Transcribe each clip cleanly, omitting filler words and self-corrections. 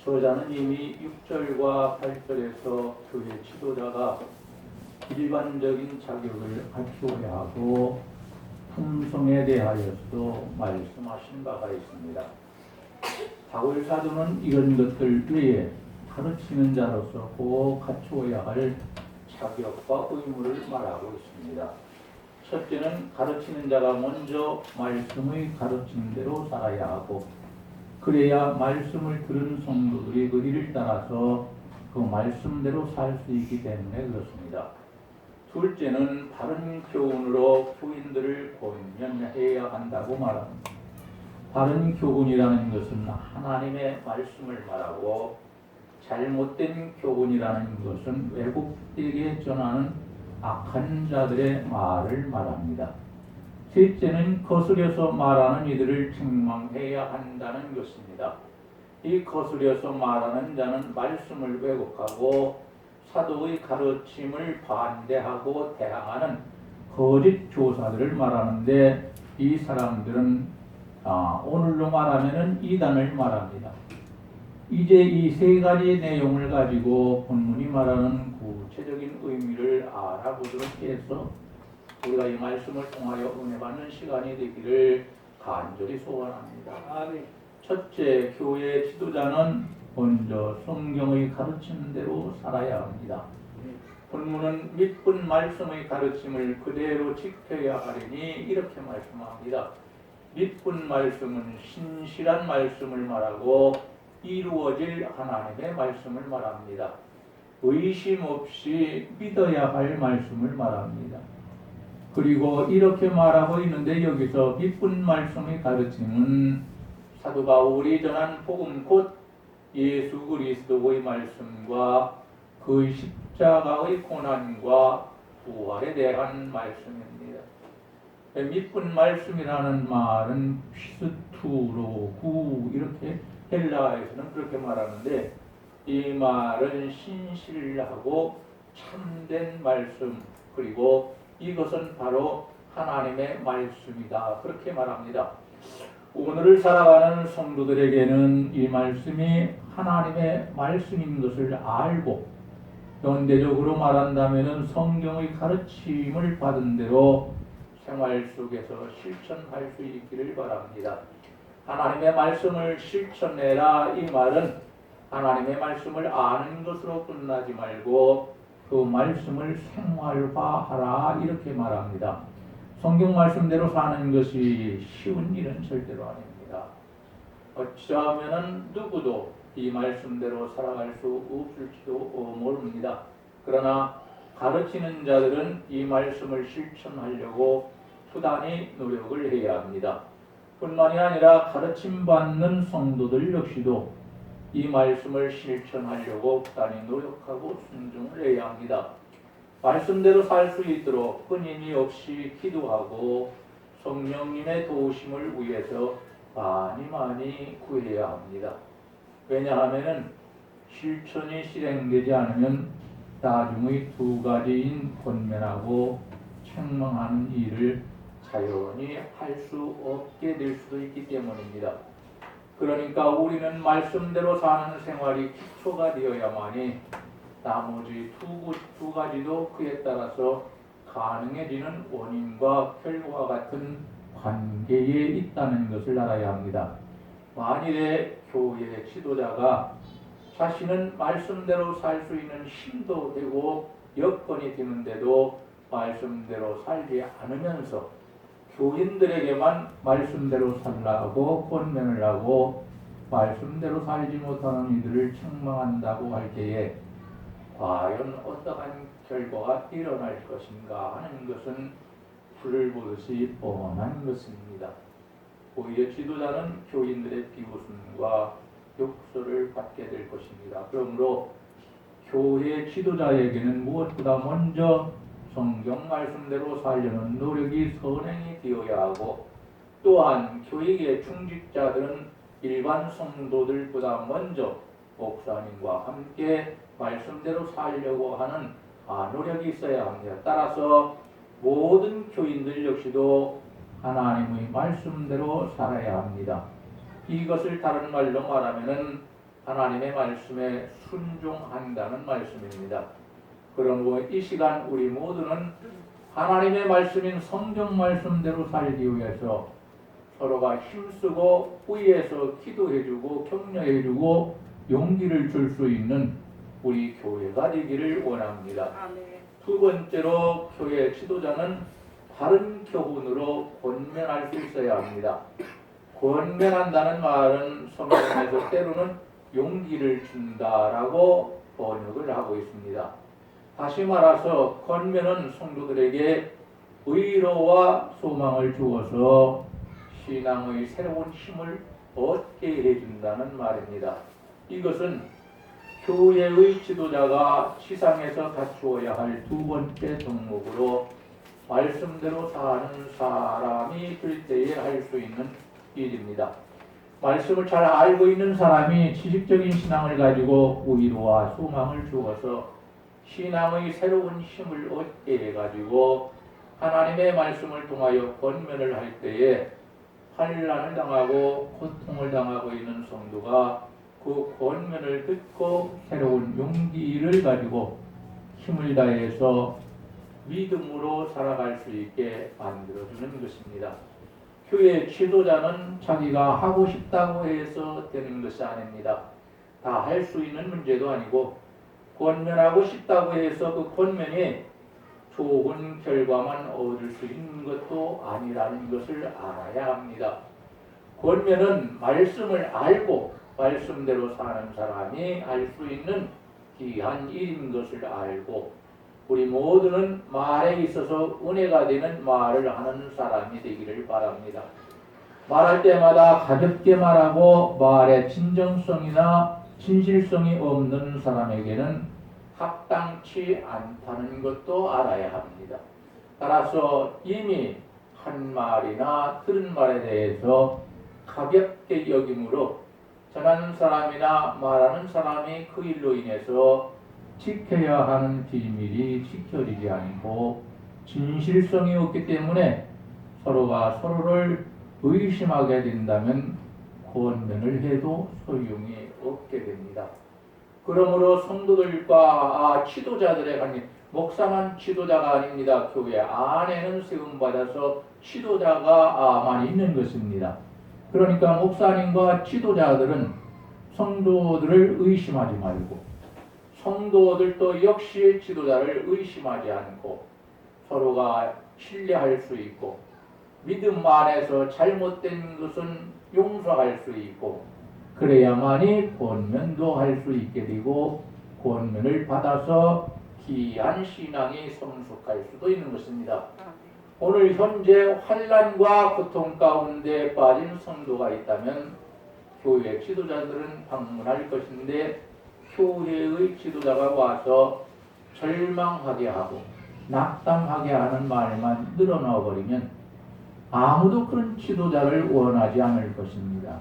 저자는 이미 6절과 8절에서 교회 지도자가 일반적인 자격을 갖추어야 하고 품성에 대하여서도 말씀하신 바가 있습니다. 바울 사도는 이런 것들 외에 가르치는 자로서 꼭 갖추어야 할 자격과 의무를 말하고 있습니다. 첫째는 가르치는 자가 먼저 말씀의 가르치는 대로 살아야 하고, 그래야 말씀을 들은 성도들이 그 일을 따라서 그 말씀대로 살 수 있기 때문에 그렇습니다. 둘째는 바른 교훈으로 교인들을 권면해야 한다고 말합니다. 바른 교훈이라는 것은 하나님의 말씀을 말하고, 잘못된 교훈이라는 것은 외국에게 전하는 악한 자들의 말을 말합니다. 셋째는 거스려서 말하는 이들을 책망해야 한다는 것입니다. 이 거스려서 말하는 자는 말씀을 왜곡하고 사도의 가르침을 반대하고 대항하는 거짓 교사들을 말하는데, 이 사람들은 오늘로 말하면 이단을 말합니다. 이제 이 세 가지 내용을 가지고 본문이 말하는 구체적인 의미를 알아보도록 해서 우리가 이 말씀을 통하여 은혜 받는 시간이 되기를 간절히 소원합니다. 첫째, 교회 지도자는 먼저 성경의 가르침대로 살아야 합니다. 본문은 믿은 말씀의 가르침을 그대로 지켜야 하리니 이렇게 말씀합니다. 믿은 말씀은 신실한 말씀을 말하고 이루어질 하나님의 말씀을 말합니다. 의심 없이 믿어야 할 말씀을 말합니다. 그리고 이렇게 말하고 있는데, 여기서 믿은 말씀의 가르침은 사도 바울이 전한 복음 곧 예수 그리스도의 말씀과 그 십자가의 고난과 부활에 대한 말씀입니다. 믿은 말씀이라는 말은 피스투로구 이렇게 헬라에서는 그렇게 말하는데, 이 말은 신실하고 참된 말씀, 그리고 이것은 바로 하나님의 말씀이다, 그렇게 말합니다. 오늘을 살아가는 성도들에게는 이 말씀이 하나님의 말씀인 것을 알고, 현대적으로 말한다면 성경의 가르침을 받은 대로 생활 속에서 실천할 수 있기를 바랍니다. 하나님의 말씀을 실천해라, 이 말은 하나님의 말씀을 아는 것으로 끝나지 말고 그 말씀을 생활화하라, 이렇게 말합니다. 성경 말씀대로 사는 것이 쉬운 일은 절대로 아닙니다. 어쩌면 누구도 이 말씀대로 살아갈 수 없을지도 모릅니다. 그러나 가르치는 자들은 이 말씀을 실천하려고 부단히 노력을 해야 합니다. 뿐만이 아니라 가르침받는 성도들 역시도 이 말씀을 실천하려고 부단히 노력하고 순종을 해야 합니다. 말씀대로 살 수 있도록 끊임이 없이 기도하고 성령님의 도우심을 위해서 많이 구해야 합니다. 왜냐하면 실천이 실행되지 않으면 나중의 두 가지인 권면하고 책망하는 일을 자연히 할 수 없게 될 수도 있기 때문입니다. 그러니까 우리는 말씀대로 사는 생활이 기초가 되어야만이 나머지 두 가지도 그에 따라서 가능해지는 원인과 결과와 같은 관계에 있다는 것을 알아야 합니다. 만일에 교회 지도자가 자신은 말씀대로 살 수 있는 힘도 되고 여건이 되는데도 말씀대로 살지 않으면서 교인들에게만 말씀대로 살라고 권면을 하고 말씀대로 살지 못하는 이들을 책망한다고 할 때에 과연 어떠한 결과가 일어날 것인가 하는 것은 불을 보듯이 뻔한 것입니다. 오히려 지도자는 교인들의 비웃음과 욕설을 받게 될 것입니다. 그러므로 교회 지도자에게는 무엇보다 먼저 성경 말씀대로 살려는 노력이 선행이 되어야 하고, 또한 교회의 중직자들은 일반 성도들보다 먼저 목사님과 함께 말씀대로 살려고 하는 노력이 있어야 합니다. 따라서 모든 교인들 역시도 하나님의 말씀대로 살아야 합니다. 이것을 다른 말로 말하면 하나님의 말씀에 순종한다는 말씀입니다. 그러므로 이 시간 우리 모두는 하나님의 말씀인 성경 말씀대로 살기 위해서 서로가 힘쓰고 위에서 기도해주고 격려해주고 용기를 줄 수 있는 우리 교회가 되기를 원합니다. 두 번째로 교회 지도자는 바른 교훈으로 권면할 수 있어야 합니다. 권면한다는 말은 성경에서 때로는 용기를 준다라고 번역을 하고 있습니다. 다시 말해서 권면은 성도들에게 위로와 소망을 주어서 신앙의 새로운 힘을 얻게 해준다는 말입니다. 이것은 교회의 지도자가 지상에서 갖추어야 할 두 번째 덕목으로 말씀대로 사는 사람이 될 때에 할 수 있는 일입니다. 말씀을 잘 알고 있는 사람이 지식적인 신앙을 가지고 위로와 소망을 주어서 신앙의 새로운 힘을 얻게 해가지고 하나님의 말씀을 통하여 권면을 할 때에 환난을 당하고 고통을 당하고 있는 성도가 그 권면을 듣고 새로운 용기를 가지고 힘을 다해서 믿음으로 살아갈 수 있게 만들어주는 것입니다. 교회 지도자는 자기가 하고 싶다고 해서 되는 것이 아닙니다. 다 할 수 있는 문제도 아니고 권면하고 싶다고 해서 그 권면이 좋은 결과만 얻을 수 있는 것도 아니라는 것을 알아야 합니다. 권면은 말씀을 알고 말씀대로 사는 사람이 할 수 있는 귀한 일인 것을 알고 우리 모두는 말에 있어서 은혜가 되는 말을 하는 사람이 되기를 바랍니다. 말할 때마다 가볍게 말하고 말의 진정성이나 진실성이 없는 사람에게는 합당치 않다는 것도 알아야 합니다. 따라서 이미 한 말이나 들은 말에 대해서 가볍게 여김으로 전하는 사람이나 말하는 사람이 그 일로 인해서 지켜야 하는 비밀이 지켜지지 않고 진실성이 없기 때문에 서로가 서로를 의심하게 된다면 권면을 해도 소용이 없게 됩니다. 그러므로 성도들과 지도자들의 관계, 목사만 지도자가 아닙니다. 교회 안에는 세움받아서 지도자가 많이 있는 것입니다. 그러니까 목사님과 지도자들은 성도들을 의심하지 말고 성도들도 역시 지도자를 의심하지 않고 서로가 신뢰할 수 있고 믿음 안에서 잘못된 것은 용서할 수 있고 그래야만이 권면도 할 수 있게 되고 권면을 받아서 귀한 신앙이 성숙할 수도 있는 것입니다. 오늘 현재 환난과 고통 가운데 빠진 성도가 있다면 교회 지도자들은 방문할 것인데 교회의 지도자가 와서 절망하게 하고 낙담하게 하는 말만 늘어나 버리면 아무도 그런 지도자를 원하지 않을 것입니다.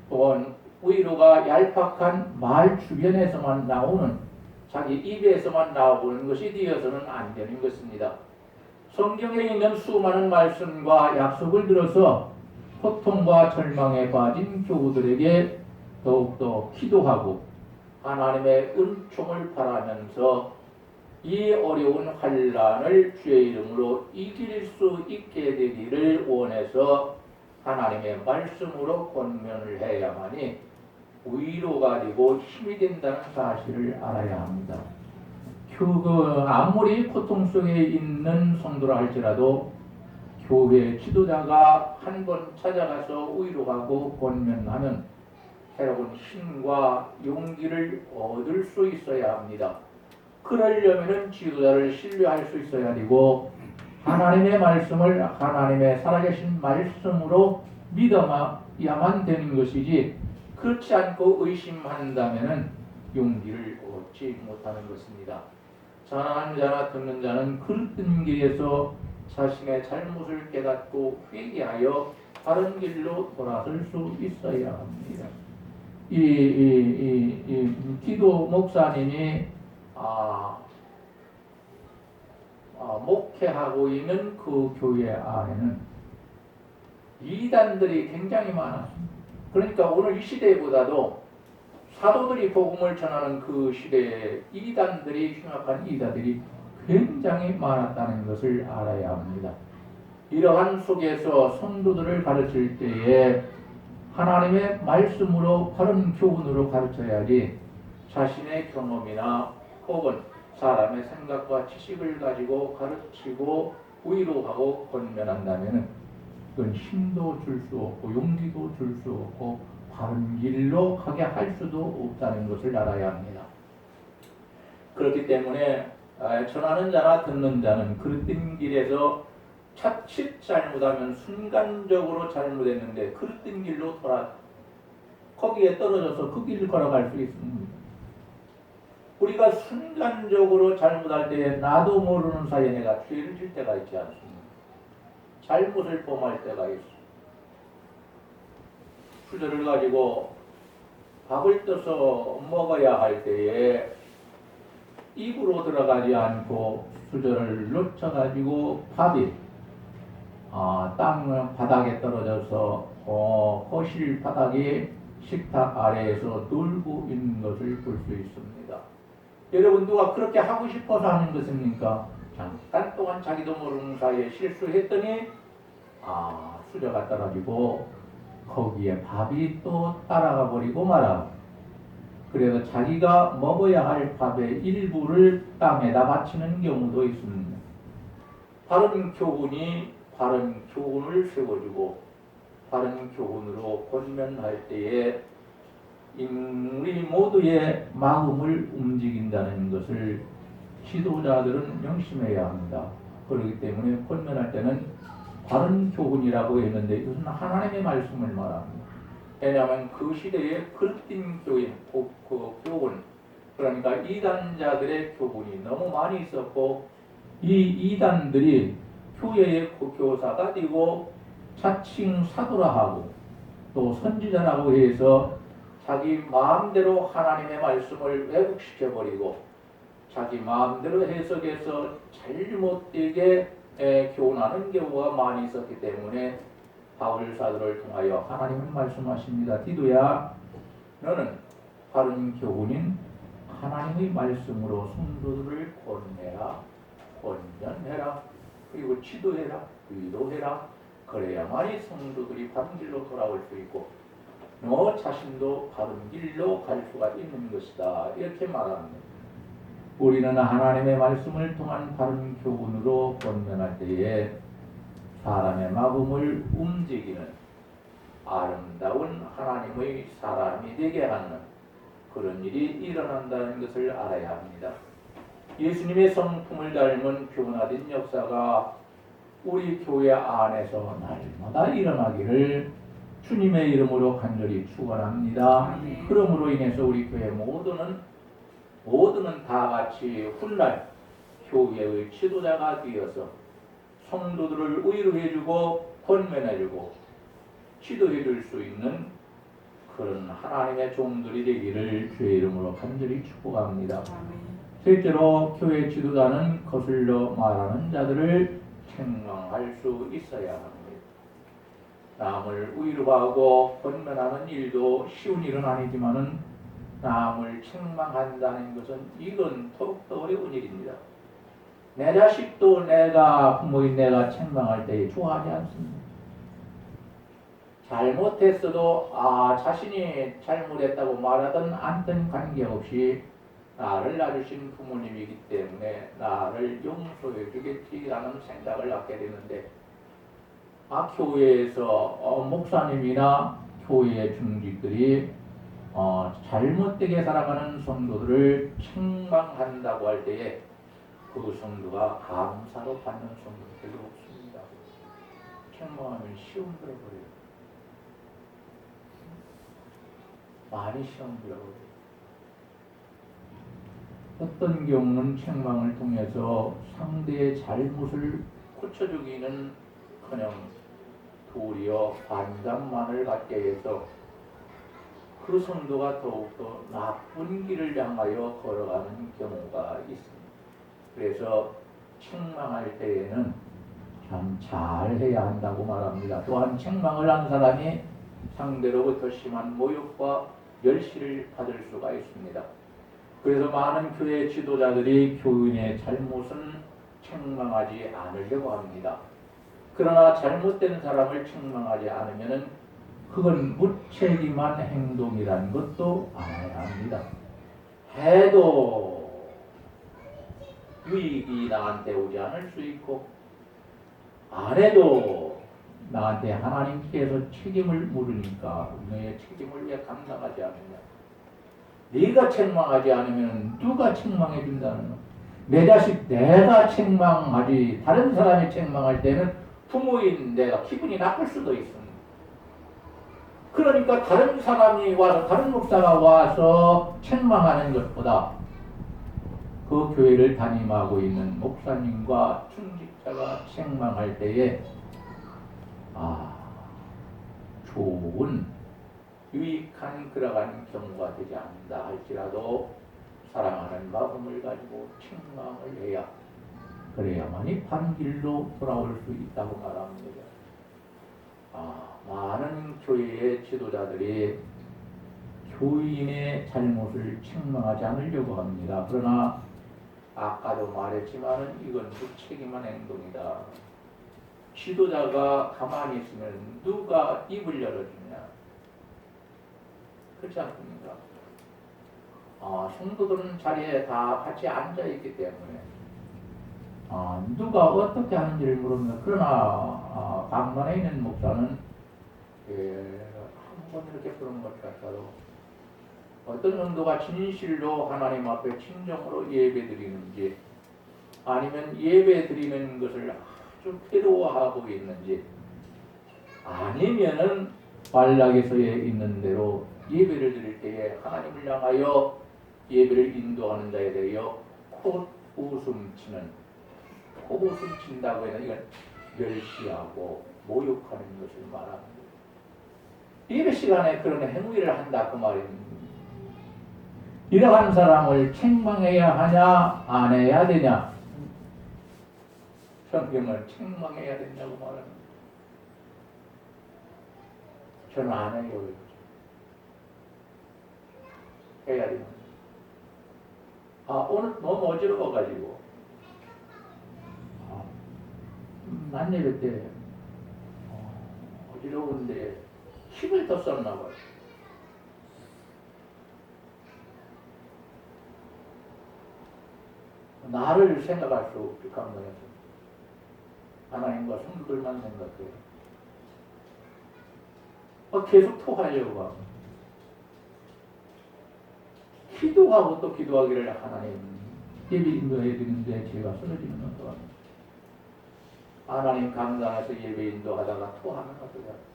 또한 위로가 얄팍한 말 주변에서만 나오는 자기 입에서만 나오는 것이 되어서는 안 되는 것입니다. 성경에 있는 수많은 말씀과 약속을 들어서 고통과 절망에 빠진 교우들에게 더욱더 기도하고 하나님의 은총을 바라면서 이 어려운 환난을 주의 이름으로 이길 수 있게 되기를 원해서 하나님의 말씀으로 권면을 해야만이 위로가 되고 힘이 된다는 사실을 알아야 합니다. 아무리 고통 속에 있는 성도라 할지라도 교회 지도자가 한 번 찾아가서 위로하고 권면하면 새로운 힘과 용기를 얻을 수 있어야 합니다. 그러려면 지도자를 신뢰할 수 있어야 되고 하나님의 말씀을 하나님의 살아계신 말씀으로 믿어야만 되는 것이지 그렇지 않고 의심한다면 용기를 얻지 못하는 것입니다. 전하는 자나 듣는 자는 그릇된 길에서 자신의 잘못을 깨닫고 회개하여 바른 길로 돌아설 수 있어야 합니다. 기도 목사님이 목회하고 있는 그 교회 안에는 이단들이 굉장히 많았습니다. 그러니까 오늘 이 시대보다도 사도들이 복음을 전하는 그 시대에 이단들이 흉악한 이단들이 굉장히 많았다는 것을 알아야 합니다. 이러한 속에서 성도들을 가르칠 때에 하나님의 말씀으로 바른 교훈으로 가르쳐야지 자신의 경험이나 혹은 사람의 생각과 지식을 가지고 가르치고 위로하고 권면한다면 그건 힘도 줄 수 없고 용기도 줄 수 없고 바른 길로 가게 할 수도 없다는 것을 알아야 합니다. 그렇기 때문에 전하는 자나 듣는 자는 그릇된 길에서 자칫 잘못하면 순간적으로 잘못했는데 그릇된 길로 거기에 떨어져서 그 길을 걸어갈 수 있습니다. 우리가 순간적으로 잘못할 때에 나도 모르는 사이에 내가 죄를 질 때가 있지 않습니까? 잘못을 범할 때가 있어. 수저를 가지고 밥을 떠서 먹어야 할 때에 입으로 들어가지 않고 수저를 놓쳐가지고 밥이 땅 바닥에 떨어져서 거실 바닥에 식탁 아래에서 놀고 있는 것을 볼 수 있습니다. 여러분 누가 그렇게 하고 싶어서 하는 것입니까? 잠깐 동안 자기도 모르는 사이에 실수했더니 수저가 떨어지고 거기에 밥이 또 따라가 버리고 말아. 그래서 자기가 먹어야 할 밥의 일부를 땅에다 바치는 경우도 있습니다. 바른 교훈이 바른 교훈을 세워주고 바른 교훈으로 권면할 때에 우리 모두의 마음을 움직인다는 것을 지도자들은 명심해야 합니다. 그렇기 때문에 권면할 때는 바른 교훈이라고 했는데 이것은 하나님의 말씀을 말합니다. 왜냐하면 그 시대에 그릇된 교훈, 그러니까 이단자들의 교훈이 너무 많이 있었고 이 이단들이 교회의 교사가 되고 자칭 사도라 하고 또 선지자라고 해서 자기 마음대로 하나님의 말씀을 왜곡시켜버리고 자기 마음대로 해석해서 잘못되게 교훈하는 경우가 많이 있었기 때문에 바울 사도를 통하여 하나님은 말씀하십니다. 디도야, 너는 바른 교훈인 하나님의 말씀으로 성도들을 권해라, 권면해라, 그리고 지도해라, 위로해라. 그래야만이 성도들이 바른 길로 돌아올 수 있고 너 자신도 바른 길로 갈 수가 있는 것이다. 이렇게 말합니다. 우리는 하나님의 말씀을 통한 바른 교훈으로 권면할 때에 사람의 마음을 움직이는 아름다운 하나님의 사람이 되게 하는 그런 일이 일어난다는 것을 알아야 합니다. 예수님의 성품을 닮은 변화된 역사가 우리 교회 안에서 날마다 일어나기를 주님의 이름으로 간절히 축원합니다. 그러므로 인해서 우리 교회 모두는 다 같이 훗날 교회의 지도자가 되어서 성도들을 위로해주고 권면해주고 지도해줄 수 있는 그런 하나님의 종들이 되기를 주의 이름으로 간절히 축복합니다. 셋째로 교회 지도자는 거슬러 말하는 자들을 책망할 수 있어야 합니다. 남을 위로하고 권면하는 일도 쉬운 일은 아니지만은 남을 책망한다는 것은 이건 더욱더 어려운 일입니다. 내 자식도 부모인 내가 책망할 때 좋아하지 않습니다. 잘못했어도 자신이 잘못했다고 말하든 않든 관계없이 나를 낳으신 부모님이기 때문에 나를 용서해 주겠지라는 생각을 갖게 되는데 교회에서 목사님이나 교회의 중직들이 잘못되게 살아가는 성도들을 책망한다고 할 때에 그 성도가 감사로 받는 성도는 별로 없습니다. 책망하면 시험 들어버려요. 많이 시험 들어버려요. 어떤 경우는 책망을 통해서 상대의 잘못을 고쳐주기는 커녕 도리어 반감만을 갖게 해서 그 성도가 더욱더 나쁜 길을 향하여 걸어가는 경우가 있습니다. 그래서 책망할 때에는 참 잘해야 한다고 말합니다. 또한 책망을 한 사람이 상대로부터 심한 모욕과 멸시를 받을 수가 있습니다. 그래서 많은 교회 지도자들이 교인의 잘못은 책망하지 않으려고 합니다. 그러나 잘못된 사람을 책망하지 않으면 그건 무책임한 행동이라는 것도 알아야 합니다. 해도 유익이 나한테 오지 않을 수 있고 안 해도 나한테 하나님께서 책임을 물으니까 너의 책임을 왜 감당하지 않느냐. 네가 책망하지 않으면 누가 책망해 준다는 거. 내 자식 내가 책망하지 다른 사람이 책망할 때는 부모인 내가 기분이 나쁠 수도 있습니다. 그러니까 다른 사람이 와서 다른 목사가 와서 책망하는 것보다 그 교회를 담임하고 있는 목사님과 중직자가 책망할 때에 좋은 유익한 그러한 경우가 되지 않는다 할지라도 사랑하는 마음을 가지고 책망을 해야 그래야만이 바른 길로 돌아올 수 있다고 말합니다. 많은 교회의 지도자들이 교인의 잘못을 책망하지 않으려고 합니다. 그러나 아까도 말했지만 이건 무책임한 행동이다. 지도자가 가만히 있으면 누가 입을 열어주냐? 그렇지 않습니까? 성도들은 자리에 다 같이 앉아있기 때문에 누가 어떻게 하는지를 모릅니다. 그러나 방문에 있는 목사는 한 번 이렇게 그런 것 같아도 어떤 정도가 진실로 하나님 앞에 진정으로 예배드리는지 아니면 예배드리는 것을 아주 괴로워하고 있는지 아니면은 말락에서에 있는 대로 예배를 드릴 때에 하나님을 향하여 예배를 인도하는 자에 대하여 콧웃음 친다고 해서 이건 멸시하고 모욕하는 것을 말합니다. 예배 시간에 그런 행위를 한다 그 말입니다. 이러한 사람을 책망해야 하냐 안 해야 되냐? 성경은 책망해야 된다고 말합니다. 저는 안 해요. 해야 됩니다. 오늘 너무 어지러워가지고 난 예배 때 어지러운데 힘을 더 썼나 봐요. 나를 생각할 수 없게 감동해서 하나님과 성도들만 생각해요. 계속 토하려고 하고 기도하고 또 기도하기를 하나님 예배 인도해야 되는데 제가 쓰러지면 어떡합니까? 하나님 강단에서 예배 인도하다가 토하면 어떡해요?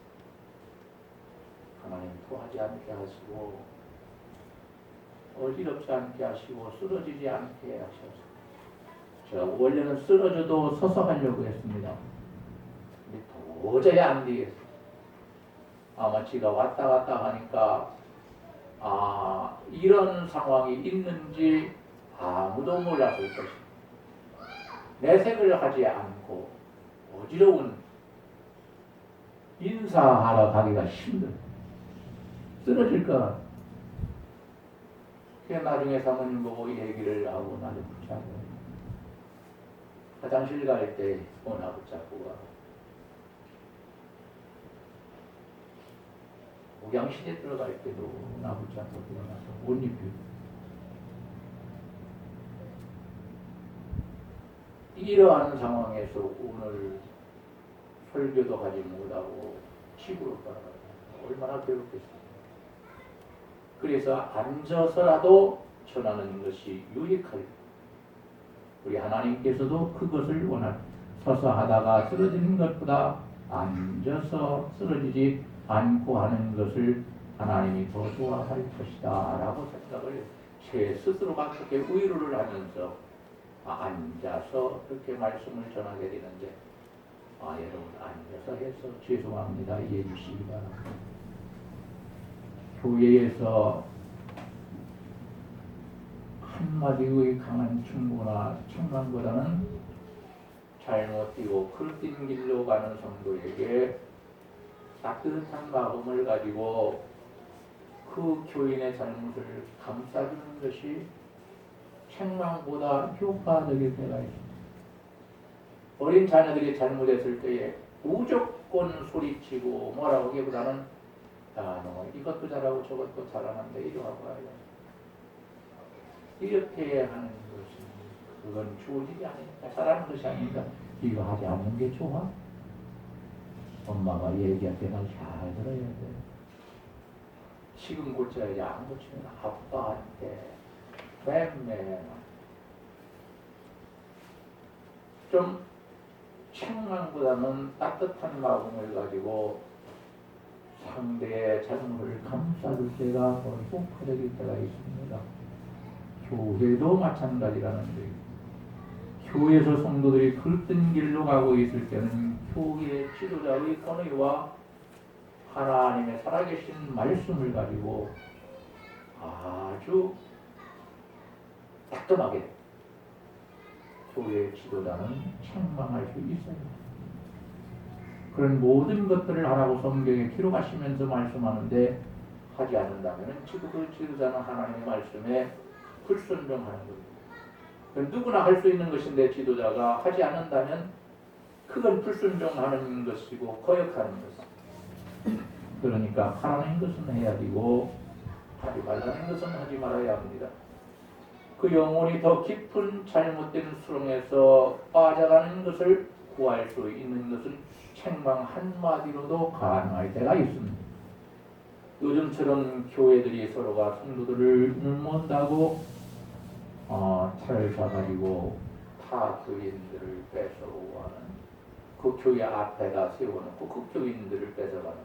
하나님 토하지 않게 하시고 어지럽지 않게 하시고 쓰러지지 않게 하셔서 제가 원래는 쓰러져도 서서 하려고 했습니다. 근데 도저히 안 되겠어요. 아마 지가 왔다 갔다 하니까 이런 상황이 있는지 아무도 몰랐을 것입니다. 내색을 하지 않고 어지러운 인사하러 가기가 힘들어요. 쓰러질까. 그래서 나중에 사모님 보고 얘기를 하고 나를 붙잡고 화장실 갈 때 오나 붙잡고 가. 목양실에 들어갈 때도 나 붙잡고 들어가서 옷 입히고. 이러한 상황에서 오늘 설교도 하지 못하고 집으로 돌아가요. 얼마나 괴롭겠어요. 그래서 앉아서라도 전하는 것이 유익할. 우리 하나님께서도 그것을 서서 하다가 쓰러지는 것보다 앉아서 쓰러지지 않고 하는 것을 하나님이 더 좋아할 것이다 라고 생각을 제 스스로가 그렇게 위로를 하면서 앉아서 그렇게 말씀을 전하게 되는데 여러분 앉아서 해서 죄송합니다. 이해해 주시기 바랍니다. 교회에서 한마디의 강한 충고나 책망보다는 잘못 뛰고 그릇된 길로 가는 성도에게 따뜻한 마음을 가지고 그 교인의 잘못을 감싸주는 것이 책망보다 효과적일 때가 있습니다. 어린 자녀들이 잘못했을 때에 무조건 소리치고 뭐라고 하기보다는 너 이것도 잘하고 저것도 잘하는데 이리 와봐 이렇게 하는 것은 그건 좋은 일이 아니니까 잘하는 것이 아니니까 이거 하지 않는 게 좋아? 엄마가 얘기할 때는 잘 들어야 돼. 지금 고쳐야지 안 고치면 아빠한테 맴매 좀 책망보다는 따뜻한 마음을 가지고 상대의 잘못을 감싸줄 때가 더 효과적일 때가 있습니다. 교회도 마찬가지라는 거예요. 교회에서 성도들이 들뜬 길로 가고 있을 때는 교회의 지도자의 권위와 하나님의 살아계신 말씀을 가지고 아주 따끔하게 교회의 지도자는 책망할 수 있어요. 그런 모든 것들을 하라고 성경에 기록하시면서 말씀하는데 하지 않는다면 그 지도자는 하나님의 말씀에 불순종하는 겁니다. 누구나 할 수 있는 것인데 지도자가 하지 않는다면 그건 불순종하는 것이고 거역하는 것입니다. 그러니까 하라는 것은 해야 되고 하지 말라는 것은 하지 말아야 합니다. 그 영혼이 더 깊은 잘못된 수렁에서 빠져가는 것을 구할 수 있는 것은 책망 한마디로도 가능할 때가 있습니다. 요즘처럼 교회들이 서로가 성도들을 못다고 차를 잡아가지고 타 교인들을 뺏어오고 하는 그 교회 앞에다 세워놓고 그 교인들을 뺏어가는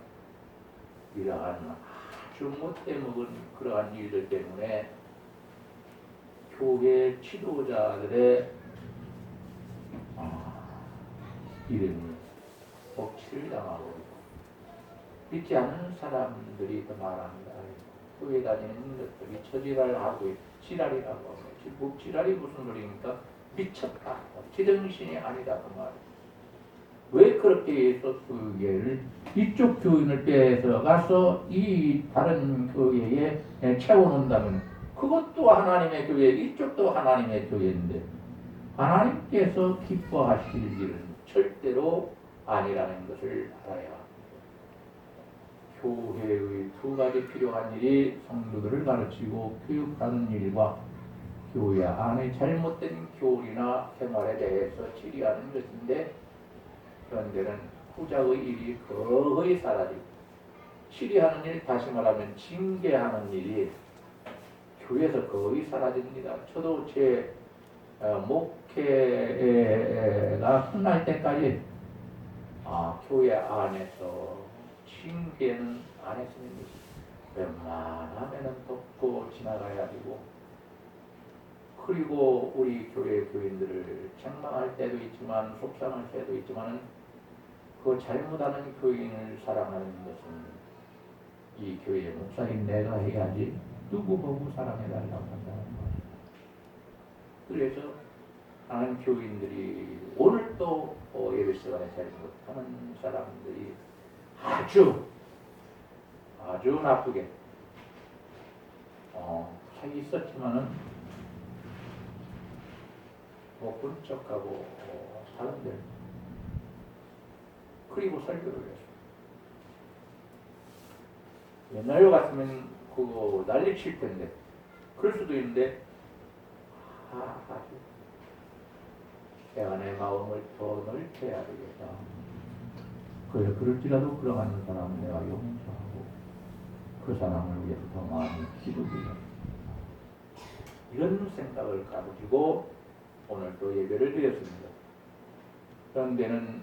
이러한 아주 못해먹은 그러한 일들 때문에 교회 지도자들의 이름이 억치를 당하고 믿지 않는 사람들이 더 말합니다. 교회 다니는 것들이 처지랄하고 지랄이라고 하고 지랄이 무슨 소리입니까? 미쳤다. 제정신이 아니다 그 말이에요. 왜 그렇게 해서 교회를 이쪽 교인을 뺏어가서 이 다른 교회에 채워놓는다면 그것도 하나님의 교회, 이쪽도 하나님의 교회인데 하나님께서 기뻐하실 일은 절대로 아니라는 것을 알아야 합니다. 교회의 두 가지 필요한 일이 성도들을 가르치고 교육하는 일과 교회 안에 잘못된 교리나 생활에 대해서 치리하는 것인데 현대는 후자의 일이 거의 사라지고 치리하는 일, 다시 말하면 징계하는 일이 교회에서 거의 사라집니다. 저도 제 목회가 끝날 때까지 교회 안에서 징계는 안 했습니다. 웬만하면 덮고 지나가야 되고 그리고 우리 교회 교인들을 책망할 때도 있지만 속상할 때도 있지만 그 잘못하는 교인을 사랑하는 것은 이 교회의 목사인 내가 해야지 누구 보고 사랑해달라고 한다는 것입니다. 그래서 많은 교인들이 오늘 또 예배 시간에 잘못하는 사람들이 아주 나쁘게 책이 있었지만은 못 본 척하고 사람들 그리고 설교를 했어요. 옛날로 같으면 그거 난리 칠 텐데 그럴 수도 있는데 아주 내가 내 마음을 더 넓혀야 되겠다. 그래 그럴지라도 그러한 사람은 내가 용서하고 그 사람을 위해서 더 많이 기도드려. 이런 생각을 가지고 오늘 또 예배를 드렸습니다. 그런데는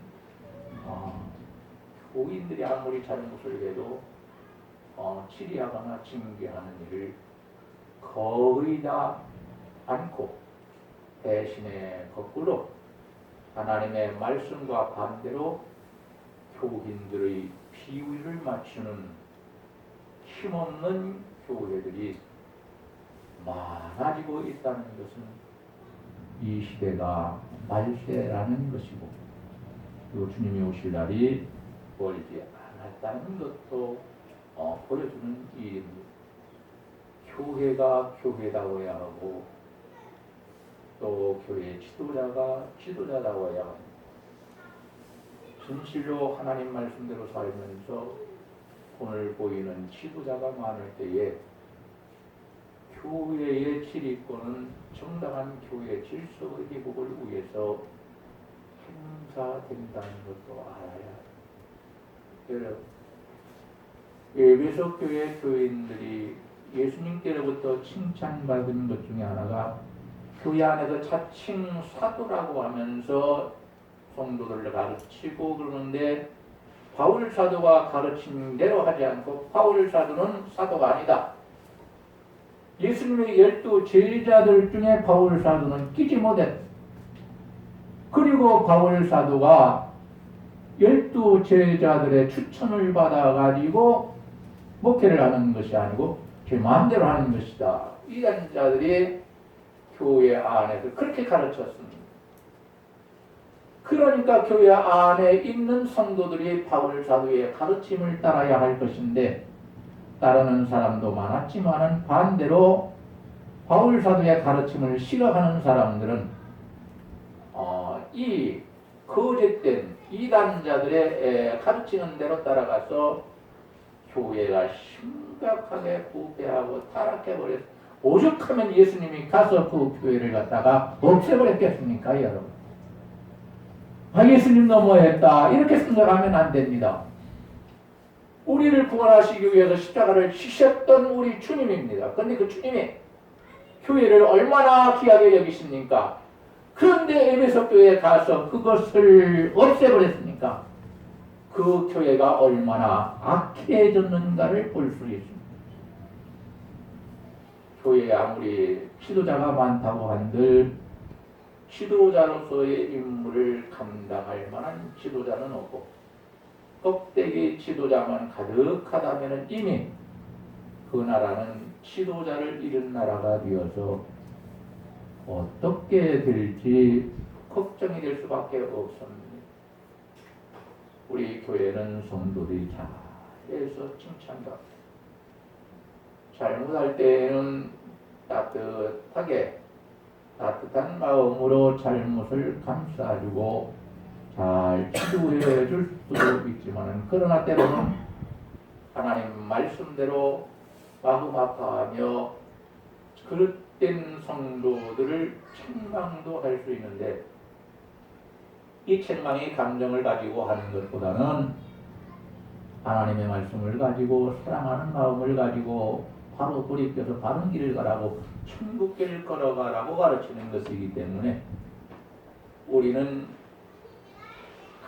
교인들이 아무리 잘못을 해도 치리하거나 징계하는 일을 거의 다 않고 대신에 거꾸로 하나님의 말씀과 반대로 교인들의 비위를 맞추는 힘없는 교회들이 많아지고 있다는 것은 이 시대가 말세라는 것이고 또 주님이 오실 날이 멀지 않았다는 것도 보여주는 일입니다. 교회가 교회다워야 하고 또 교회 지도자가 지도자다워야 합니다. 진실로 하나님 말씀대로 살면서 오늘 보이는 지도자가 많을 때에 교회의 지휘권은 정당한 교회 질서의 회복을 위해서 행사된다는 것도 알아야 해요. 에베소 교회 교인들이 예수님께로부터 칭찬받은 것 중에 하나가 교회 안에서 자칭 사도라고 하면서 성도들을 가르치고 그러는데 바울 사도가 가르친 대로 하지 않고 바울 사도는 사도가 아니다. 예수님의 12 제자들 중에 바울 사도는 끼지 못했다. 그리고 바울 사도가 12 제자들의 추천을 받아가지고 목회를 하는 것이 아니고 제 마음대로 하는 것이다. 이런 자들이 교회 안에서 그렇게 가르쳤습니다. 그러니까 교회 안에 있는 성도들이 바울 사도의 가르침을 따라야 할 것인데 따르는 사람도 많았지만은 반대로 바울 사도의 가르침을 싫어하는 사람들은 이 거짓된 이단자들의 가르치는 대로 따라가서 교회가 심각하게 부패하고 타락해버렸어요. 오죽하면 예수님이 가서 그 교회를 갖다가 없애버렸겠습니까, 여러분? 예수님 너무했다 이렇게 생각하면 안 됩니다. 우리를 구원하시기 위해서 십자가를 지셨던 우리 주님입니다. 그런데 그 주님이 교회를 얼마나 귀하게 여기십니까? 그런데 에베소 교회에 가서 그것을 없애버렸으니까 그 교회가 얼마나 악해졌는가를 볼 수 있습니다. 교회에 아무리 지도자가 많다고 한들 지도자로서의 임무를 감당할 만한 지도자는 없고 껍데기 지도자만 가득하다면 이미 그 나라는 지도자를 잃은 나라가 되어서 어떻게 될지 걱정이 될 수밖에 없습니다. 우리 교회는 성도들이 잘해서 칭찬받고 잘못할 때에는 따뜻한 마음으로 잘못을 감싸주고 잘 치료해 줄 수도 있지만 그러나 때로는 하나님 말씀대로 마음 아파하며 그릇된 성도들을 책망도 할 수 있는데 이 책망이 감정을 가지고 하는 것보다는 하나님의 말씀을 가지고 사랑하는 마음을 가지고 바로 돌이켜서 바른 길을 가라고 천국길 걸어가라고 가르치는 것이기 때문에 우리는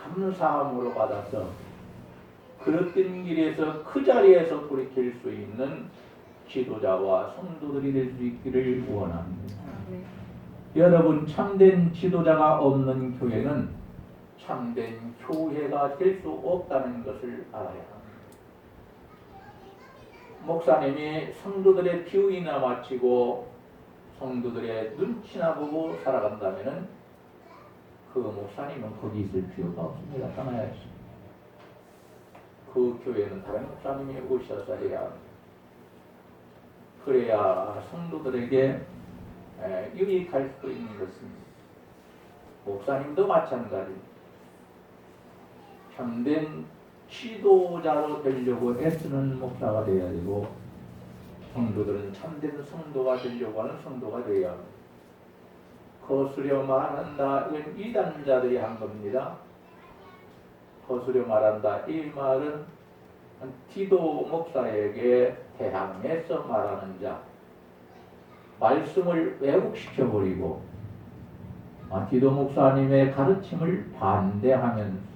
감사함으로 받아서 그릇된 길에서 그 자리에서 돌이킬 수 있는 지도자와 성도들이 될 수 있기를 원합니다. 여러분, 참된 지도자가 없는 교회는 참된 교회가 될 수 없다는 것을 알아야 합니다. 목사님이 성도들의 비유이나 마치고 성도들의 눈치나 보고 살아간다면 그 목사님은 거기 있을 필요가 없습니다. 떠나야지. 그 교회는 다른 목사님이 오셔서 해야 합니다. 그래야 성도들에게 유익할 수 있는 것입니다. 목사님도 마찬가지입니다. 참된 지도자로 되려고 애쓰는 목사가 되어야 되고 성도들은 참된 성도가 되려고 하는 성도가 되어야 합니다. 거스려 말한다. 이건 이단자들이 한 겁니다. 거스려 말한다. 이 말은 디도 목사에게 대항해서 말하는 자. 말씀을 왜곡시켜버리고 디도 목사님의 가르침을 반대하면서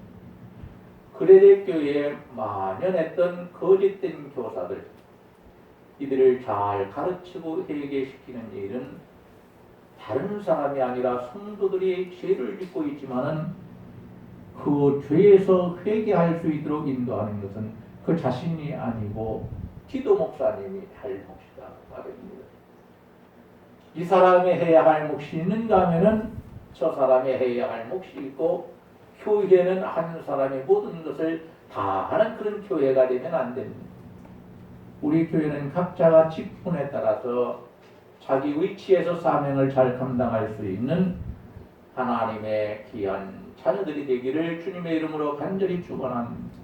그레데 교회에 만연했던 거짓된 교사들 이들을 잘 가르치고 회개시키는 일은 다른 사람이 아니라 성도들이 죄를 짓고 있지만은 그 죄에서 회개할 수 있도록 인도하는 것은 그 자신이 아니고 디도 목사님이 할 몫이다 말입니다. 이 사람이 해야 할 몫이 있는가 하면은 저 사람이 해야 할 몫이 있고 교회는 한 사람이 모든 것을 다 하는 그런 교회가 되면 안 됩니다. 우리 교회는 각자가 직분에 따라서 자기 위치에서 사명을 잘 감당할 수 있는 하나님의 귀한 자녀들이 되기를 주님의 이름으로 간절히 축원합니다.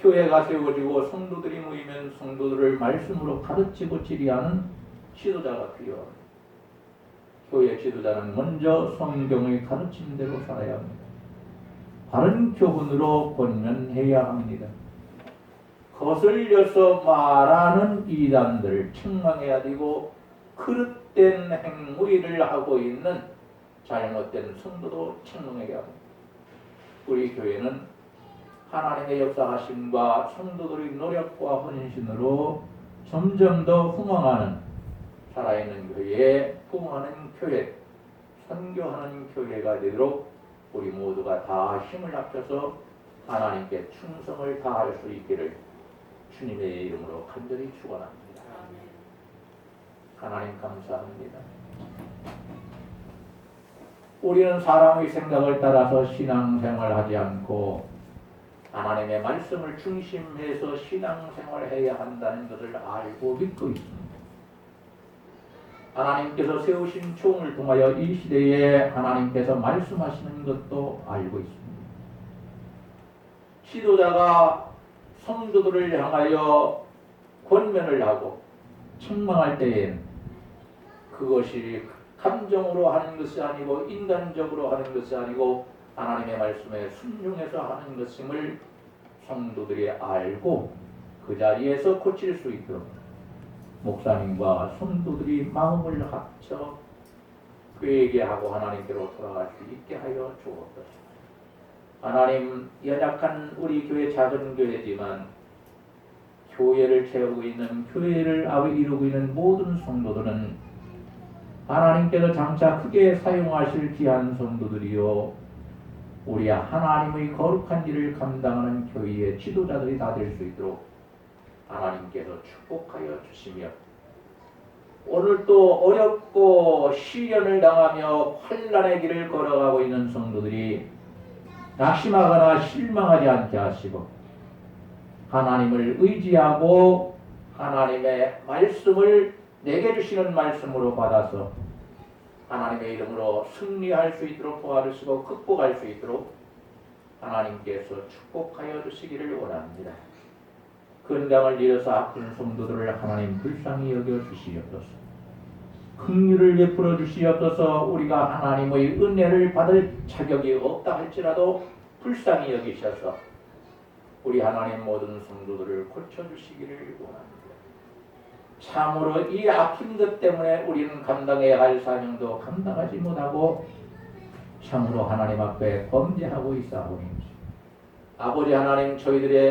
교회가 세워지고 성도들이 모이면 성도들을 말씀으로 가르치고 지리하는 지도자가 필요합니다. 교회 지도자는 먼저 성경의 가르침대로 살아야 합니다. 바른 교훈으로 권면해야 합니다. 거슬려서 말하는 이단들을 책망해야 되고 그릇된 행위를 하고 있는 잘못된 성도도 책망해야 합니다. 우리 교회는 하나님의 역사하심과 성도들의 노력과 헌신으로 점점 더 흥황하는 살아있는 교회, 부흥하는 교회, 선교하는 교회가 되도록 우리 모두가 다 힘을 합쳐서 하나님께 충성을 다할 수 있기를 주님의 이름으로 간절히 축원합니다. 하나님 감사합니다. 우리는 사람의 생각을 따라서 신앙생활하지 않고 하나님의 말씀을 중심해서 신앙생활해야 한다는 것을 알고 믿고 있습니다. 하나님께서 세우신 종을 통하여 이 시대에 하나님께서 말씀하시는 것도 알고 있습니다. 지도자가 성도들을 향하여 권면을 하고 책망할 때엔 그것이 감정으로 하는 것이 아니고 인간적으로 하는 것이 아니고 하나님의 말씀에 순종해서 하는 것임을 성도들이 알고 그 자리에서 고칠 수 있도록 목사님과 성도들이 마음을 합쳐 회개하고 하나님께로 돌아갈 수 있게 하여 주옵소서. 하나님, 연약한 우리 교회 작은 교회지만 교회를 채우고 있는 교회를 이루고 있는 모든 성도들은 하나님께서 장차 크게 사용하실 귀한 성도들이요 우리 하나님의 거룩한 일을 감당하는 교회의 지도자들이 다 될 수 있도록 하나님께서 축복하여 주시며 오늘 또 어렵고 시련을 당하며 환난의 길을 걸어가고 있는 성도들이 낙심하거나 실망하지 않게 하시고 하나님을 의지하고 하나님의 말씀을 내게 주시는 말씀으로 받아서 하나님의 이름으로 승리할 수 있도록 도와주시고 극복할 수 있도록 하나님께서 축복하여 주시기를 원합니다. 건강을 잃어서 아픈 성도들을 하나님 불쌍히 여겨 주시옵소서. 긍휼을 베풀어 주시옵소서. 우리가 하나님의 은혜를 받을 자격이 없다 할지라도 불쌍히 여기셔서 우리 하나님 모든 성도들을 고쳐주시기를 원합니다. 참으로 이 아픈 것 때문에 우리는 감당해야 할 사명도 감당하지 못하고 참으로 하나님 앞에 범죄하고 있사오니 아버지 하나님, 저희들의